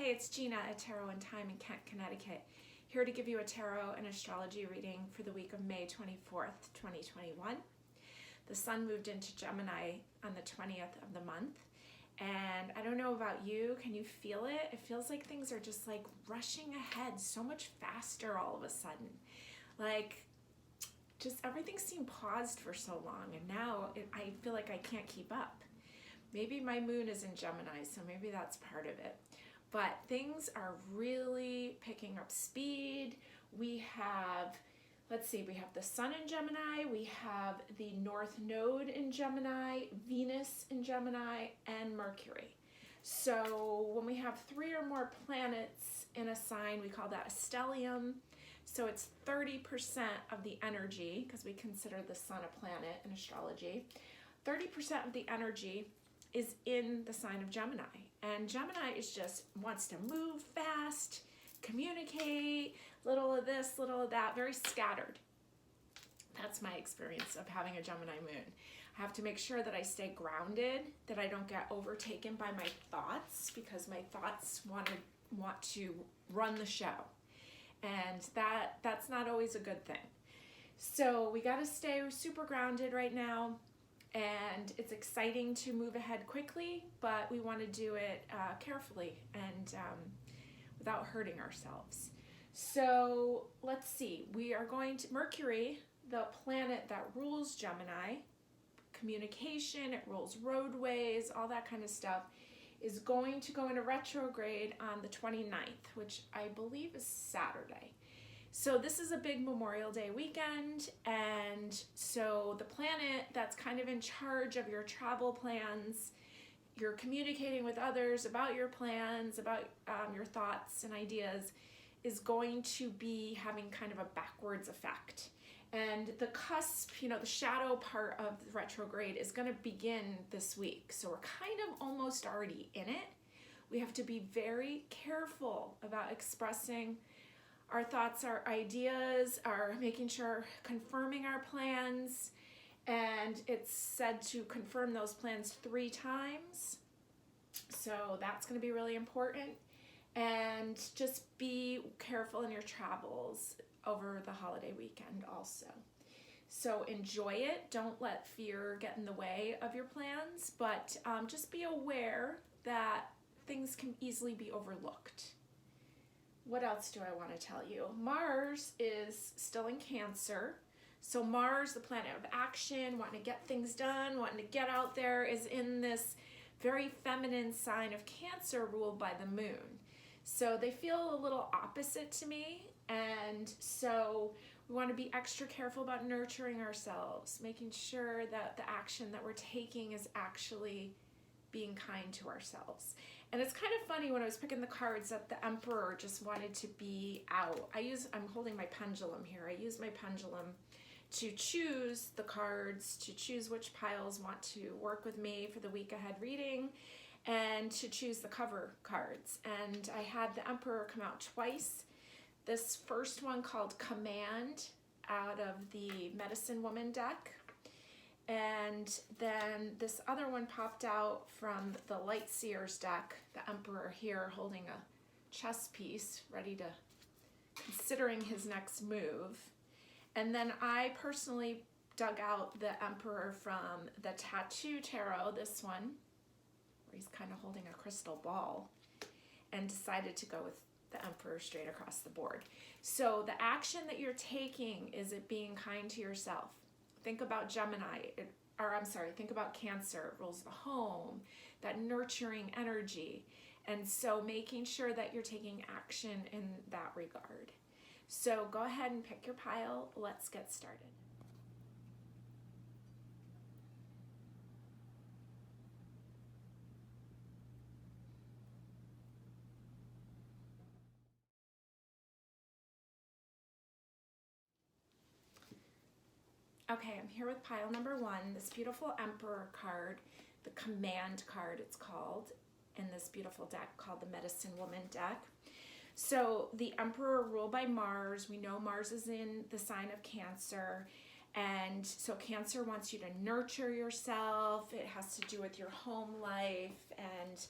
Hey, it's Gina at Tarot and Time in Kent, Connecticut, here to give you a tarot and astrology reading for the week of May 24th, 2021. The sun moved into Gemini on the 20th of the month, and I don't know about you, can you feel it? It feels like things are just like rushing ahead so much faster all of a sudden. Like, just everything seemed paused for so long, and now I feel like I can't keep up. Maybe my moon is in Gemini, so maybe that's part of it. But things are really picking up speed. We have, let's see, we have the sun in Gemini, we have the North Node in Gemini, Venus in Gemini, and Mercury. So when we have 3 or more planets in a sign, we call that a stellium. So it's 30% of the energy, because we consider the sun a planet in astrology. 30% of the energy is in the sign of Gemini. And Gemini is just wants to move fast, communicate, little of this, little of that, very scattered. That's my experience of having a Gemini moon. I have to make sure that I stay grounded, that I don't get overtaken by my thoughts, because my thoughts want to run the show. And that's not always a good thing. So we got to stay super grounded right now. And it's exciting to move ahead quickly, but we want to do it carefully and without hurting ourselves. So let's see, we are going to, Mercury, the planet that rules Gemini, communication, it rules roadways, all that kind of stuff, is going to go into retrograde on the 29th, which I believe is Saturday. So this is a big Memorial Day weekend, and so the planet that's kind of in charge of your travel plans, you're communicating with others about your plans, about your thoughts and ideas, is going to be having kind of a backwards effect. And the cusp, the shadow part of the retrograde is going to begin this week. So we're kind of almost already in it. We have to be very careful about expressing our thoughts, our ideas, our making sure, confirming our plans. And it's said to confirm those plans 3 times. So that's going to be really important. And just be careful in your travels over the holiday weekend also. So enjoy it. Don't let fear get in the way of your plans, but just be aware that things can easily be overlooked. What else do I want to tell you? Mars is still in Cancer. So Mars, the planet of action, wanting to get things done, wanting to get out there, is in this very feminine sign of Cancer ruled by the moon. So they feel a little opposite to me. And so we want to be extra careful about nurturing ourselves, making sure that the action that we're taking is actually being kind to ourselves. And it's kind of funny when I was picking the cards that the Emperor just wanted to be out. I'm holding my pendulum here. I use my pendulum to choose the cards, to choose which piles want to work with me for the week ahead reading, and to choose the cover cards. And I had the Emperor come out twice. This first one called Command out of the Medicine Woman deck. And then this other one popped out from the Light Seers deck, the Emperor here holding a chess piece, ready to, considering his next move. And then I personally dug out the Emperor from the Tattoo Tarot, this one, where he's kind of holding a crystal ball, and decided to go with the Emperor straight across the board. So the action that you're taking is it being kind to yourself. Think about Gemini, think about Cancer, it rules the home, that nurturing energy. And so making sure that you're taking action in that regard. So go ahead and pick your pile. Let's get started. Okay, I'm here with pile number 1, this beautiful Emperor card, the Command card it's called, in this beautiful deck called the Medicine Woman deck. So the Emperor ruled by Mars. We know Mars is in the sign of Cancer, and so Cancer wants you to nurture yourself. It has to do with your home life and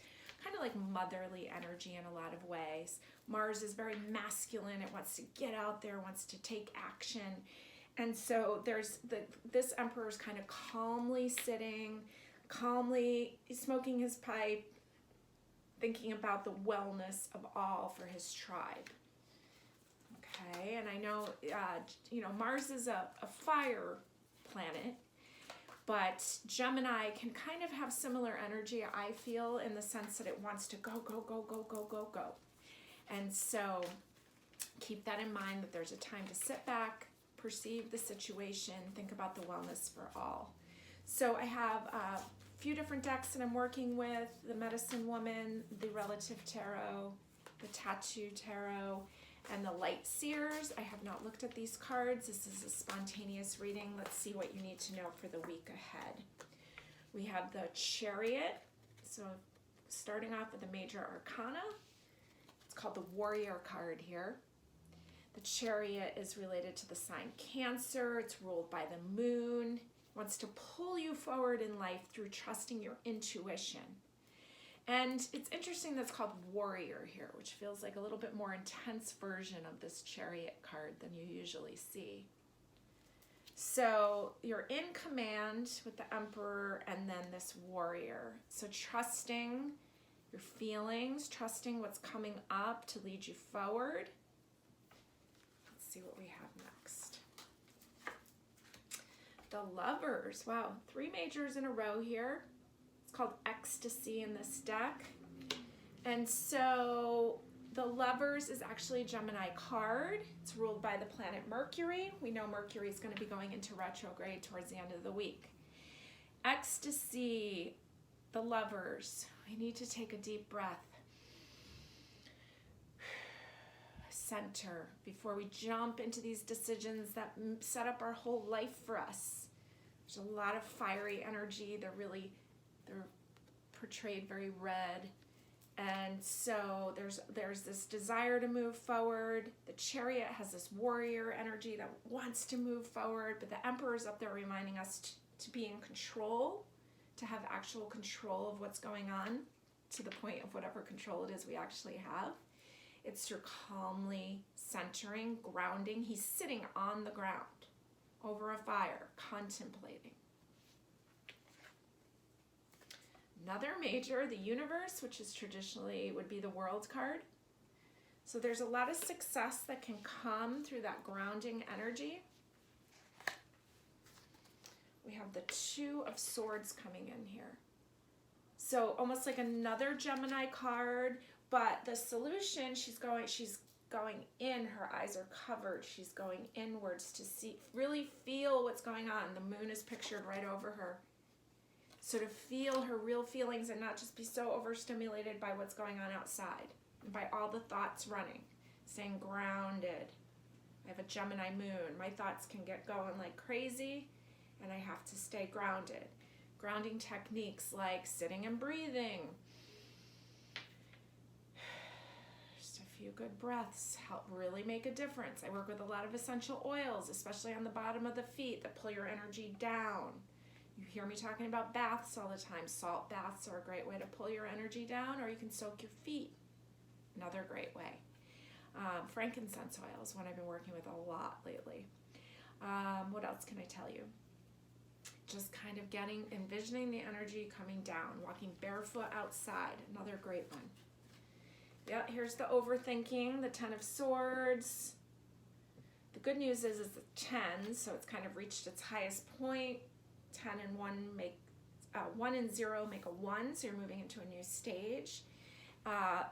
kind of like motherly energy in a lot of ways. Mars is very masculine. It wants to get out there, wants to take action. And so there's this emperor is kind of calmly sitting, calmly smoking his pipe, thinking about the wellness of all for his tribe. Okay, and I know, Mars is a fire planet, but Gemini can kind of have similar energy, I feel, in the sense that it wants to go, go, go, go, go, go, go. And so keep that in mind, that there's a time to sit back, perceive the situation, think about the wellness for all. So I have a few different decks that I'm working with: the Medicine Woman, the Relative Tarot, the Tattoo Tarot, and the Light Seers. I have not looked at these cards. This is a spontaneous reading. Let's see what you need to know for the week ahead. We have the Chariot. So starting off with the Major Arcana. It's called the Warrior card here. The Chariot is related to the sign Cancer. It's ruled by the moon. It wants to pull you forward in life through trusting your intuition. And it's interesting that's called Warrior here, which feels like a little bit more intense version of this Chariot card than you usually see. So you're in command with the Emperor and then this Warrior. So trusting your feelings, trusting what's coming up to lead you forward. Let's see what we have next. The Lovers. Wow, 3 majors in a row here. Called Ecstasy in this deck. And so the Lovers is actually a Gemini card. It's ruled by the planet Mercury. We know Mercury is going to be going into retrograde towards the end of the week. Ecstasy, the Lovers. I need to take a deep breath. Center before we jump into these decisions that set up our whole life for us. There's a lot of fiery energy. They're portrayed very red, and so there's this desire to move forward. The Chariot has this warrior energy that wants to move forward, but the Emperor's up there reminding us to be in control, to have actual control of what's going on, to the point of whatever control it is we actually have. It's through calmly centering, grounding. He's sitting on the ground over a fire, contemplating. Another major, the Universe, which is traditionally would be the World card. So there's a lot of success that can come through that grounding energy. We have the Two of Swords coming in here. So almost like another Gemini card, but the solution, she's going in, her eyes are covered. She's going inwards to see, really feel what's going on. The moon is pictured right over her. So to feel her real feelings and not just be so overstimulated by what's going on outside, and by all the thoughts running, staying grounded. I have a Gemini moon. My thoughts can get going like crazy, and I have to stay grounded. Grounding techniques like sitting and breathing. Just a few good breaths help really make a difference. I work with a lot of essential oils, especially on the bottom of the feet, that pull your energy down. You hear me talking about baths all the time. Salt baths are a great way to pull your energy down, or you can soak your feet. Another great way. Frankincense oil is one I've been working with a lot lately. What else can I tell you? Just kind of envisioning the energy coming down, walking barefoot outside. Another great one. Yeah, here's the overthinking, the Ten of Swords. The good news is the 10, so it's kind of reached its highest point. 10 and 1 make 1 and 0 make a 1, so you're moving into a new stage.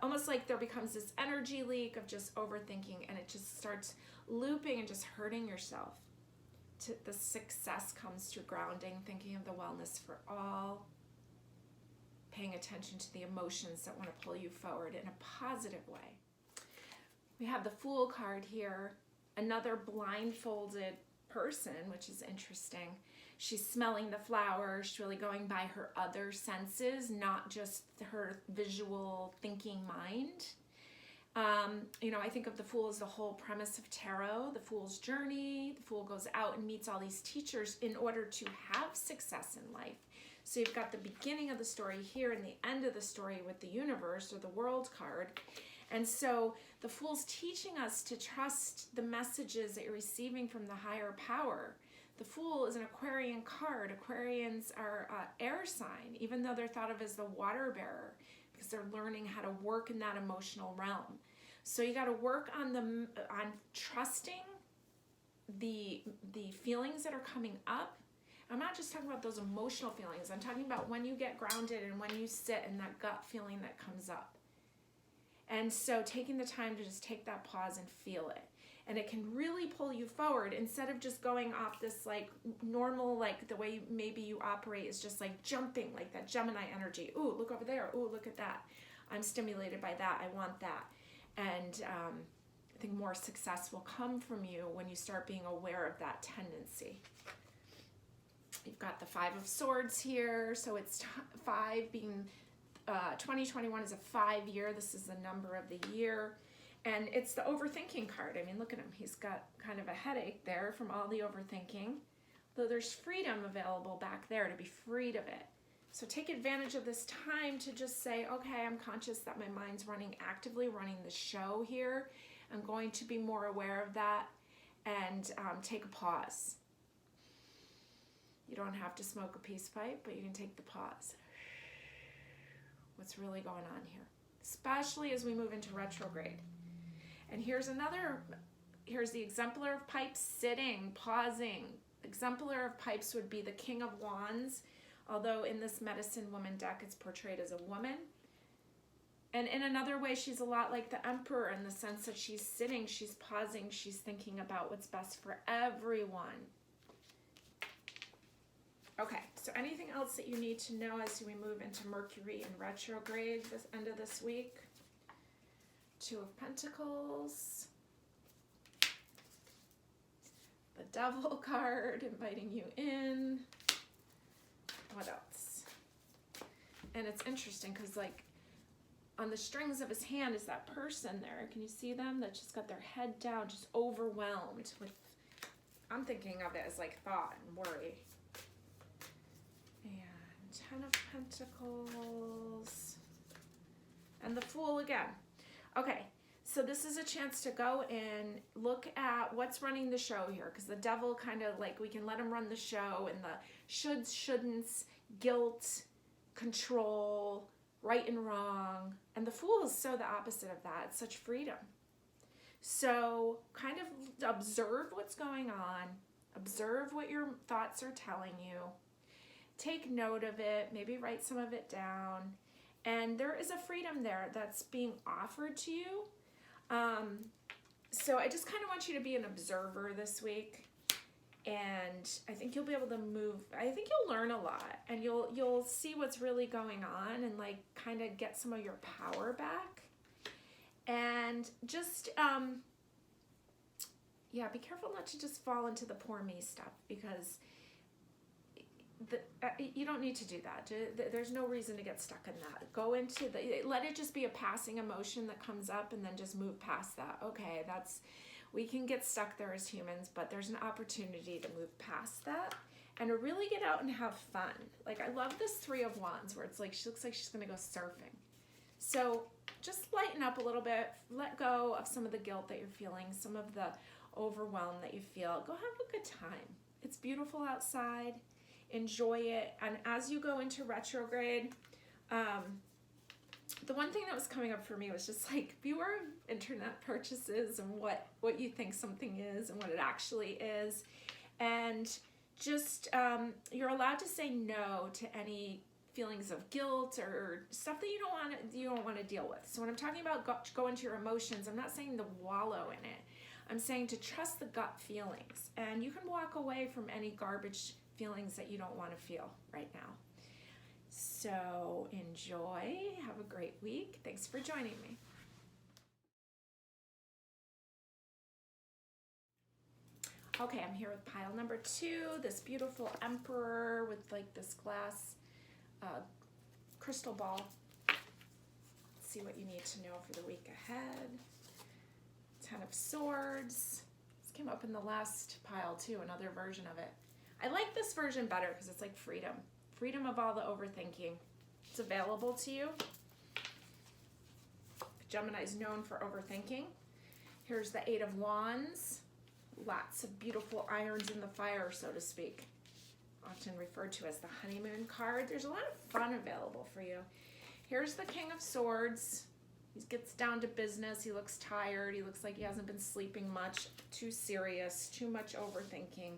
Almost like there becomes this energy leak of just overthinking, and it just starts looping and just hurting yourself. The success comes through grounding, thinking of the wellness for all, paying attention to the emotions that want to pull you forward in a positive way. We have the Fool card here, another blindfolded person, which is interesting. She's smelling the flowers. She's really going by her other senses, not just her visual thinking mind. I think of the Fool as the whole premise of tarot, the Fool's journey. The Fool goes out and meets all these teachers in order to have success in life. So you've got the beginning of the story here and the end of the story with the universe or the world card. And so the Fool's teaching us to trust the messages that you're receiving from the higher power. The Fool is an Aquarian card. Aquarians are air sign, even though they're thought of as the water bearer, because they're learning how to work in that emotional realm. So you got to work on trusting the feelings that are coming up. I'm not just talking about those emotional feelings. I'm talking about when you get grounded and when you sit in that gut feeling that comes up. And so taking the time to just take that pause and feel it. And it can really pull you forward instead of just going off this like normal, like the way maybe you operate is just like jumping, like that Gemini energy. Ooh, look over there. Ooh, look at that. I'm stimulated by that. I want that. And I think more success will come from you when you start being aware of that tendency. You've got the Five of Swords here. So it's 5 being, 2021 is a 5 year. This is the number of the year. And it's the overthinking card. I mean, look at him. He's got kind of a headache there from all the overthinking. Though there's freedom available back there to be freed of it. So take advantage of this time to just say, okay, I'm conscious that my mind's actively running the show here. I'm going to be more aware of that and take a pause. You don't have to smoke a peace pipe, but you can take the pause. What's really going on here? Especially as we move into retrograde. And here's the Exemplar of Pipes sitting, pausing. Exemplar of Pipes would be the King of Wands, although in this Medicine Woman deck, it's portrayed as a woman. And in another way, she's a lot like the Emperor in the sense that she's sitting, she's pausing, she's thinking about what's best for everyone. Okay, so anything else that you need to know as we move into Mercury in retrograde this end of this week? Two of Pentacles. The Devil card inviting you in. What else? And it's interesting because like on the strings of his hand is that person there. Can you see them? That just got their head down, just overwhelmed with, I'm thinking of it as like thought and worry. And 10 of Pentacles. And the Fool again. Okay, so this is a chance to go and look at what's running the show here, because the Devil kind of like, we can let him run the show and the shoulds, shouldn'ts, guilt, control, right and wrong. And the Fool is so the opposite of that. It's such freedom. So kind of observe what's going on. Observe what your thoughts are telling you. Take note of it. Maybe write some of it down. And there is a freedom there that's being offered to you. So I just kind of want you to be an observer this week. And I think you'll be able to move. I think you'll learn a lot. And you'll see what's really going on and like kind of get some of your power back. And just, yeah, be careful not to just fall into the poor me stuff, because you don't need to do that. There's no reason to get stuck in that. Go into let it just be a passing emotion that comes up and then just move past that. Okay, we can get stuck there as humans, but there's an opportunity to move past that and to really get out and have fun. Like I love this Three of Wands where it's like she looks like she's gonna go surfing. So just lighten up a little bit, let go of some of the guilt that you're feeling, some of the overwhelm that you feel. Go have a good time. It's beautiful outside. Enjoy it. And as you go into retrograde, the one thing that was coming up for me was just like beware of internet purchases and what you think something is and what it actually is. And just you're allowed to say no to any feelings of guilt or stuff that you don't want to deal with. So when I'm talking about go into your emotions, I'm not saying to wallow in it. I'm saying to trust the gut feelings. And you can walk away from any garbage feelings that you don't want to feel right now. So enjoy. Have a great week. Thanks for joining me. Okay, I'm here with pile number 2, this beautiful Emperor with like this glass crystal ball. Let's see what you need to know for the week ahead. 10 of Swords. This came up in the last pile too, another version of it. I like this version better because it's like freedom. freedom of all the overthinking. It's available to you. Gemini is known for overthinking. Here's the Eight of Wands. Lots of beautiful irons in the fire, so to speak. Often referred to as the honeymoon card. There's a lot of fun available for you. Here's the King of Swords. He gets down to business. He looks tired. He looks like he hasn't been sleeping much. Too serious. Too much overthinking.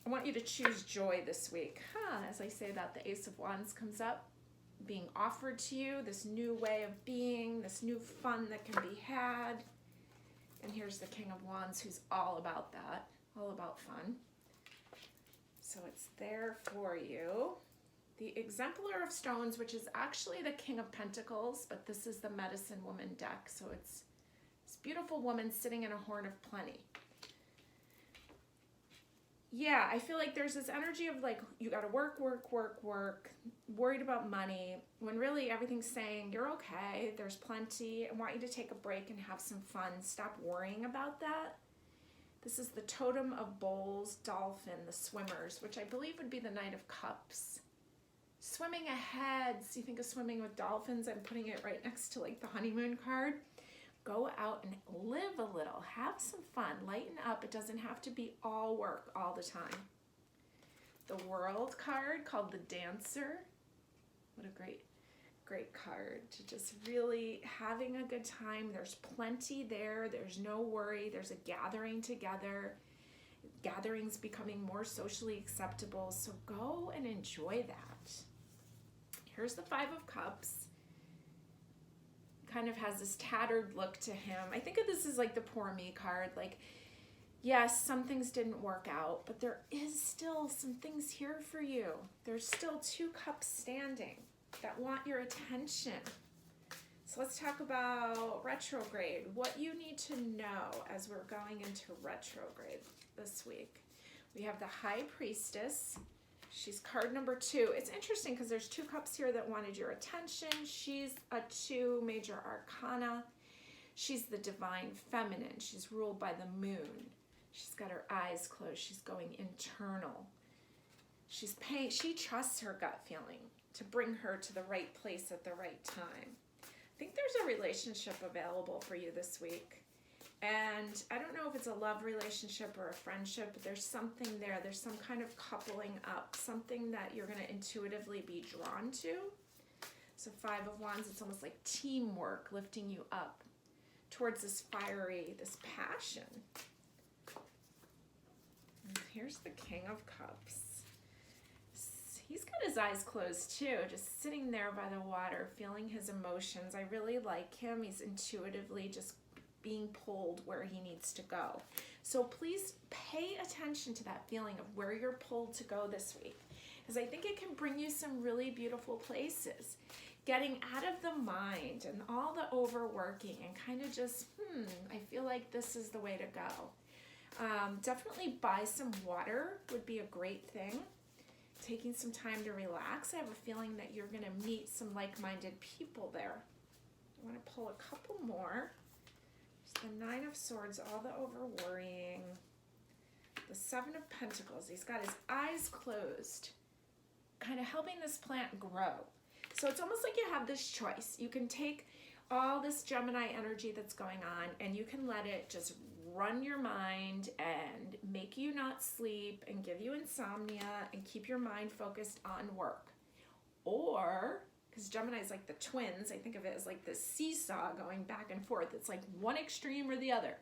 I want you to choose joy this week. As I say that, the Ace of Wands comes up. Being offered to you. This new way of being. This new fun that can be had. And here's the King of Wands, who's all about that. All about fun. So it's there for you. The Exemplar of Stones, which is actually the King of Pentacles, but this is the Medicine Woman deck. So it's this beautiful woman sitting in a horn of plenty. Yeah, I feel like there's this energy of like, you got to work, worried about money, when really everything's saying you're okay, there's plenty. I want you to take a break and have some fun. Stop worrying about that. This is the Totem of Bowls, Dolphin, the Swimmers, which I believe would be the Knight of Cups. Swimming ahead. So you think of swimming with dolphins. I'm putting it right next to like the honeymoon card. Go out and live a little. Have some fun. Lighten up. It doesn't have to be all work all the time. The World card called the Dancer. What a great card to just really having a good time. There's plenty there. There's no worry. There's a gathering together. Gatherings becoming more socially acceptable. So go and enjoy that. Here's the Five of Cups. Kind of has this tattered look to him. I think of this as like the poor me card. Like, yes, some things didn't work out, but there is still some things here for you. There's still two cups standing that want your attention. So let's talk about retrograde. What you need to know as we're going into retrograde this week. We have the High Priestess. She's card number 2. It's interesting because there's 2 cups here that wanted your attention. She's a 2 major arcana. She's the divine feminine. She's ruled by the moon. She's got her eyes closed. She's going internal. She trusts her gut feeling to bring her to the right place at the right time. I think there's a relationship available for you this week. And I don't know if it's a love relationship or a friendship, but there's something there. There's some kind of coupling up, something that you're going to intuitively be drawn to. So Five of Wands, it's almost like teamwork lifting you up towards this fiery, this passion. And here's the King of Cups. He's got his eyes closed too, just sitting there by the water, feeling his emotions. I really like him. He's intuitively just being pulled where he needs to go. So please pay attention to that feeling of where you're pulled to go this week, because I think it can bring you some really beautiful places. Getting out of the mind and all the overworking and kind of just, I feel like this is the way to go. Definitely buy some water would be a great thing. Taking some time to relax. I have a feeling that you're going to meet some like-minded people there. I want to pull a couple more. The Nine of Swords, all the over-worrying. The Seven of Pentacles, he's got his eyes closed, kind of helping this plant grow. So it's almost like you have this choice. You can take all this Gemini energy that's going on and you can let it just run your mind and make you not sleep and give you insomnia and keep your mind focused on work. Or, because Gemini is like the twins, I think of it as like this seesaw going back and forth. It's like one extreme or the other.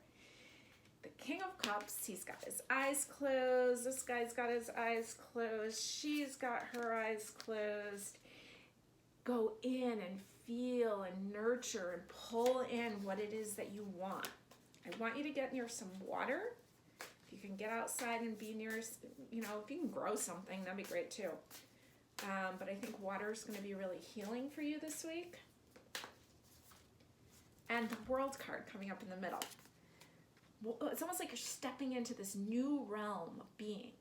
The King of Cups, he's got his eyes closed. This guy's got his eyes closed. She's got her eyes closed. Go in and feel and nurture and pull in what it is that you want. I want you to get near some water. If you can get outside and be near, if you can grow something, that'd be great too. But I think water is going to be really healing for you this week. And the World card coming up in the middle. It's almost like you're stepping into this new realm of being.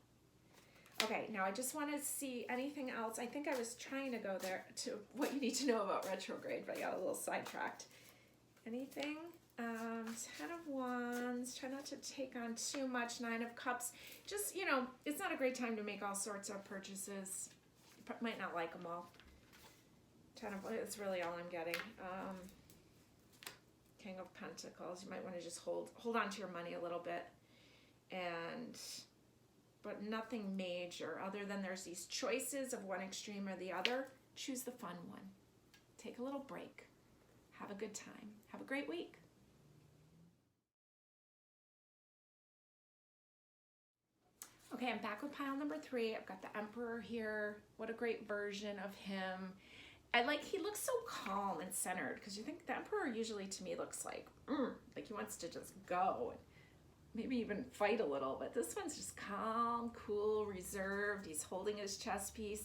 Okay, now I just want to see anything else. I think I was trying to go there to what you need to know about retrograde, but I got a little sidetracked. Anything Ten of Wands, try not to take on too much. Nine of Cups, just, you know, it's not a great time to make all sorts of purchases. You might not like them all. Ten of, it's really all I'm getting. King of Pentacles, you might want to just hold on to your money a little bit, but nothing major other than there's these choices of one extreme or the other. Choose the fun one. Take a little break. Have a good time. Have a great week. Okay, I'm back with pile number 3. I've got the Emperor here. What a great version of him. He looks so calm and centered, because you think the Emperor usually to me looks like he wants to just go and maybe even fight a little, but this one's just calm, cool, reserved. He's holding his chess piece.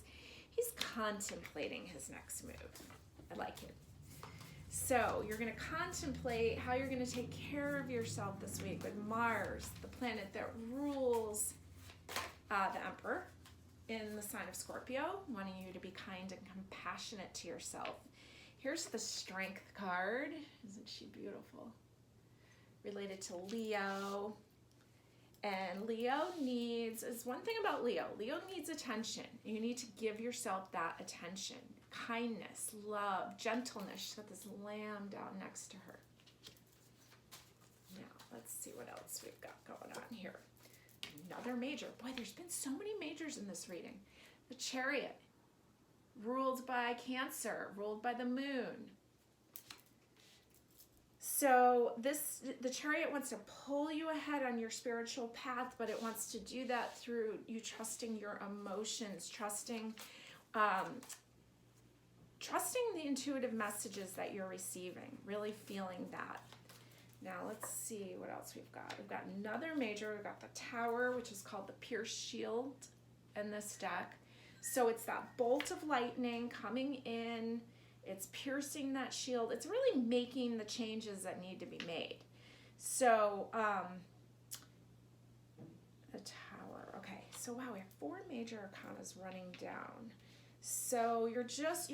He's contemplating his next move. I like it. So you're going to contemplate how you're going to take care of yourself this week with Mars, the planet that rules the Emperor, in the sign of Scorpio, wanting you to be kind and compassionate to yourself. Here's the Strength card. Isn't she beautiful? Related to Leo. And Leo needs, one thing about Leo needs attention. You need to give yourself that attention. Kindness, love, gentleness. She's got this lamb down next to her. Now, let's see what else we've got going on here. Another major. Boy, there's been so many majors in this reading. The Chariot, ruled by Cancer, ruled by the moon. So the Chariot wants to pull you ahead on your spiritual path, but it wants to do that through you trusting your emotions, trusting the intuitive messages that you're receiving, really feeling that. Now let's see what else we've got. We've got another major. We've got the Tower, which is called the Pierce Shield in this deck. So it's that bolt of lightning coming in. It's piercing that shield. It's really making the changes that need to be made. So the Tower. Okay, so wow, we have 4 major arcanas running down. So you're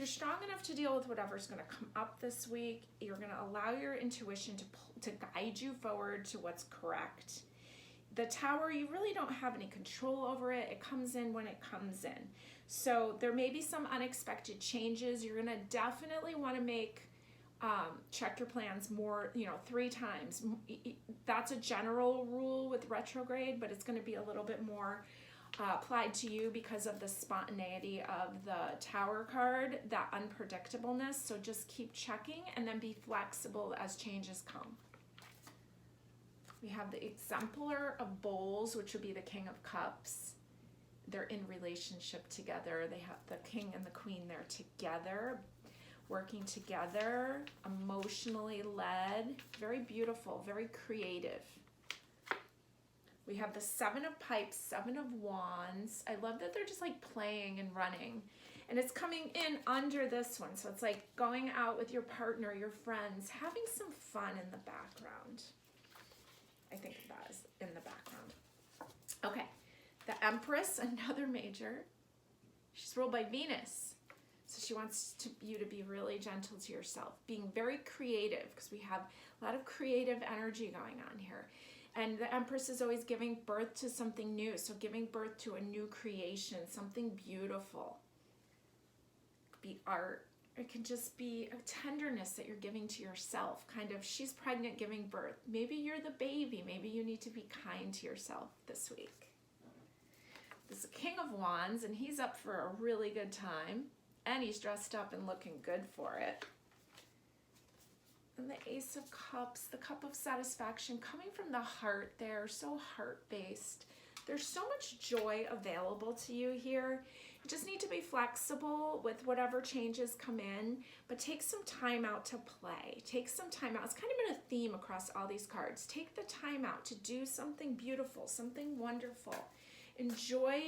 strong enough to deal with whatever's going to come up this week. You're going to allow your intuition to guide you forward to what's correct. The Tower, you really don't have any control over it. It comes in when it comes in. So there may be some unexpected changes. You're going to definitely want to check your plans more, 3 times. That's a general rule with retrograde, but it's going to be a little bit more applied to you because of the spontaneity of the Tower card, that unpredictableness. So just keep checking and then be flexible as changes come. We have the Exemplar of Bowls, which would be the King of Cups. They're in relationship together. They have the King and the Queen there together, working together, emotionally led, very beautiful, very creative. We have the 7 of Pipes, 7 of Wands. I love that they're just like playing and running. And it's coming in under this one. So it's like going out with your partner, your friends, having some fun in the background. I think of that as in the background. Okay, the Empress, another major. She's ruled by Venus. So she wants you to be really gentle to yourself, being very creative, because we have a lot of creative energy going on here. And the Empress is always giving birth to something new. So giving birth to a new creation, something beautiful. It could be art. It can just be a tenderness that you're giving to yourself. Kind of, she's pregnant giving birth. Maybe you're the baby. Maybe you need to be kind to yourself this week. This is the King of Wands, and he's up for a really good time. And he's dressed up and looking good for it. And the Ace of Cups, the cup of satisfaction coming from the heart there, so heart-based. There's so much joy available to you here. You just need to be flexible with whatever changes come in, but take some time out to play. Take some time out. It's kind of been a theme across all these cards. Take the time out to do something beautiful, something wonderful. Enjoy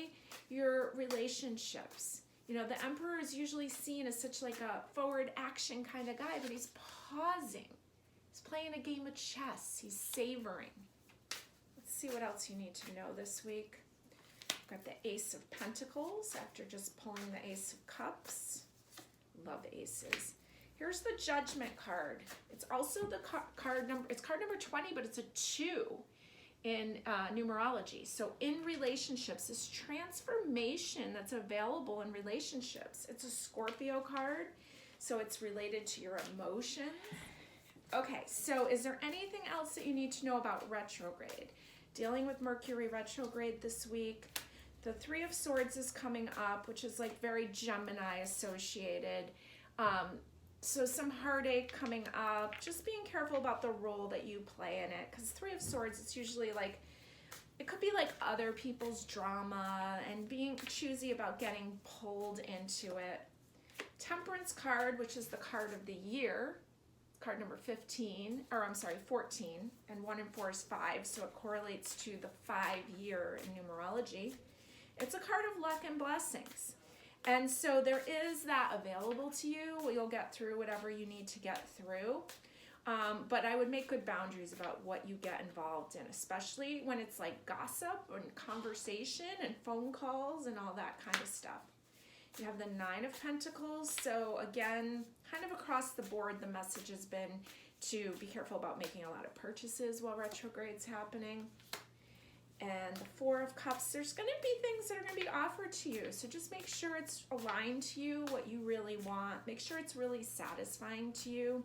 your relationships. The Emperor is usually seen as such like a forward action kind of guy, but he's pausing. He's playing a game of chess. He's savoring. Let's see what else you need to know this week. Got the Ace of Pentacles after just pulling the Ace of Cups. Love aces. Here's the Judgment card. It's also the card number, it's card number 20, but it's a 2 in numerology. So in relationships, this transformation that's available in relationships. It's a Scorpio card, so it's related to your emotions. Okay, so is there anything else that you need to know about retrograde? Dealing with Mercury retrograde this week. The Three of Swords is coming up, which is like very Gemini associated. So some heartache coming up. Just being careful about the role that you play in it, because Three of Swords, it's usually like, it could be like other people's drama and being choosy about getting pulled into it. Temperance card, which is the card of the year, card number 14, and 1 and 4 is 5, so it correlates to the 5-year in numerology. It's a card of luck and blessings. And so there is that available to you. You'll get through whatever you need to get through. But I would make good boundaries about what you get involved in, especially when it's like gossip and conversation and phone calls and all that kind of stuff. You have the 9 of Pentacles. So again, kind of across the board, the message has been to be careful about making a lot of purchases while retrograde's happening. And the 4 of Cups, there's going to be things that are going to be offered to you. So just make sure it's aligned to you, what you really want. Make sure it's really satisfying to you.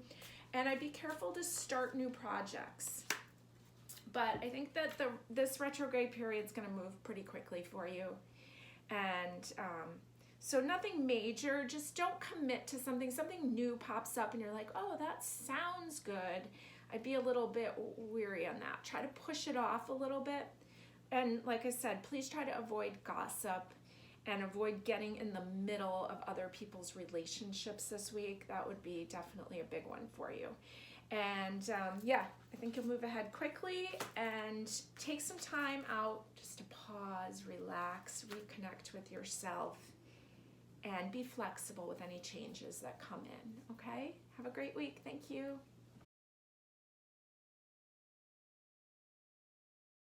And I'd be careful to start new projects. But I think that this retrograde period is going to move pretty quickly for you. And so nothing major. Just don't commit to something. Something new pops up and you're like, oh, that sounds good. I'd be a little bit weary on that. Try to push it off a little bit. And like I said, please try to avoid gossip and avoid getting in the middle of other people's relationships this week. That would be definitely a big one for you. And yeah, I think you'll move ahead quickly and take some time out just to pause, relax, reconnect with yourself, and be flexible with any changes that come in, okay? Have a great week. Thank you.